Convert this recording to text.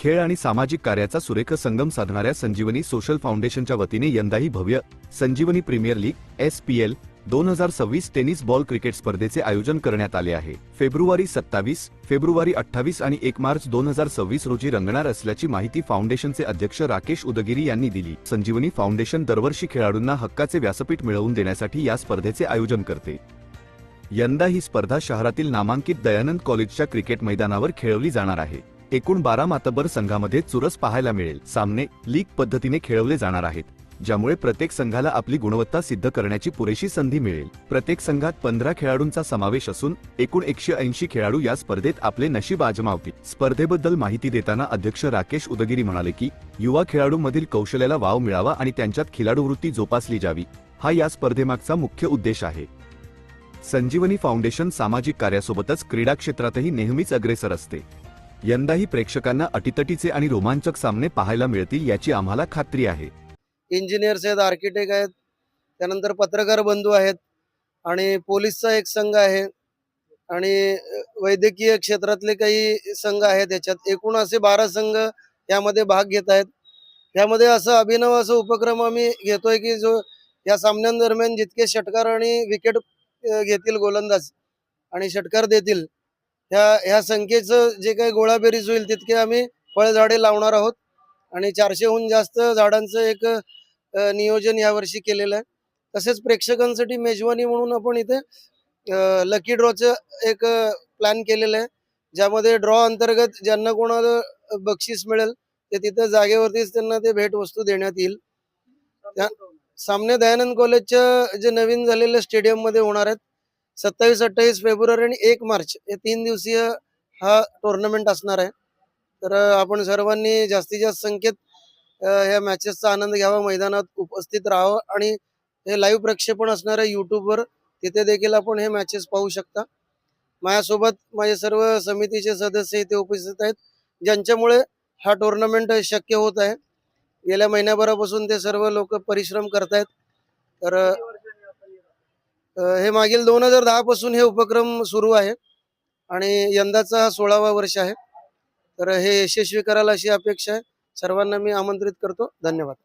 खेळ आणि सामाजिक कार्याचा सुरेख संगम साधणाऱ्या संजीवनी सोशल फाउंडेशनच्या वतीने यंदाही भव्य Sanjivani premier league SPL 2026 tennis ball cricket स्पर्धेचे आयोजन करण्यात आले आहे। फेब्रुवारी 27, फेब्रुवारी 28 आणि 1 मार्च 2026 रोजी रंगणार असल्याची माहिती फाउंडेशनचे अध्यक्ष राकेश उदगिरी यांनी दिली। संजीवनी फाउंडेशन दरवर्षी खेळाडूंना हक्काचे व्यासपीठ मिळवून देण्यासाठी या स्पर्धेचे आयोजन करते। यंदा ही स्पर्धा शहरातील नामांकित दयानंद कॉलेजच्या क्रिकेट मैदानावर खेळवली जाणार आहे। एकूण 12 मातब्बर संघामध्ये चुरस पाहायला मिळेल। सामने लीग पद्धतीने खेळवले जाणार आहेत, ज्यामुळे प्रत्येक संघाला आपली गुणवत्ता सिद्ध करण्याची पुरेशी संधी मिळेल। प्रत्येक संघात 15 खेळाडूंचा समावेश असून एकूण 180 खेळाडू या स्पर्धेत आपले नशीब आजमावतील। स्पर्धेबद्दल माहिती देताना अध्यक्ष राकेश उदगिरी म्हणाले की युवा खेळाडूंमधील कौशल्याला वाव मिळावा आणि त्यांच्यात खिलाडूवृत्ती जोपासली जावी, हा या स्पर्धेमागचा मुख्य उद्देश आहे। संजीवनी फाउंडेशन सामाजिक कार्यासोबतच क्रीडा क्षेत्रातही नेहमीच अग्रेसर असते। यंदाही प्रेक्षकांना अटीतटीचे आणि रोमांचक सामने पाहायला मिळतील याची आम्हाला खात्री आहे। इंजिनियर्स आहेत, आर्किटेक्ट आहेत, त्यानंतर पत्रकार बंधू आहेत आणि पोलीसचा एक संघ आहे आणि वैद्यकीय क्षेत्रातले काही संघ आहेत। याच्यात एकूण असे 12 संघ यामध्ये भाग घेत आहेत। यामध्ये असं अभिनव असं उपक्रम आम्ही घेतोय की जो या सामन्यांदरम्यान जितके षटकार आणि विकेट घेतील गोलंदाज आणि षटकार देतील ह्या संख्येचं जे काही गोळाबेरीज होईल तितके आम्ही फळझाडे लावणार आहोत आणि 400हून जास्त झाडांचं एक नियोजन यावर्षी केलेलं आहे। तसेच प्रेक्षकांसाठी मेजवानी म्हणून आपण इथे लकी ड्रॉचं एक प्लॅन केलेलं आहे, ज्यामध्ये ड्रॉ अंतर्गत ज्यांना कोणाला बक्षीस मिळेल ते तिथे जागेवरतीच त्यांना ते भेटवस्तू देण्यात येईल। सामने दयानंद कॉलेजच्या जे नवीन झालेल्या स्टेडियम मध्ये होणार आहेत। 27, 28 फेब्रुवारी आणि 1 मार्च हे 3 दिवसीय हा टुर्नामेंट असणार आहे। तर आपण सर्वांनी जास्तीत जास्त संख्येत ह्या मॅचेसचा आनंद घ्यावा, मैदानात उपस्थित राहावं आणि हे लाईव्ह प्रक्षेपण असणार आहे यूट्यूबवर, तिथे देखील आपण हे मॅचेस पाहू शकता। माझ्यासोबत माझे सर्व समितीचे सदस्य इथे उपस्थित आहेत, ज्यांच्यामुळे हा टुर्नामेंट शक्य होत आहे। गेल्या महिन्याभरापासून ते सर्व लोक परिश्रम करतायत। तर हे मागील 2010 पासून हे उपक्रम सुरू आहे आणि यंदाचा हा 16वा वर्ष आहे। तर हे यशस्वी करायला अशी अपेक्षा आहे। सर्वांना मी आमंत्रित करतो। धन्यवाद।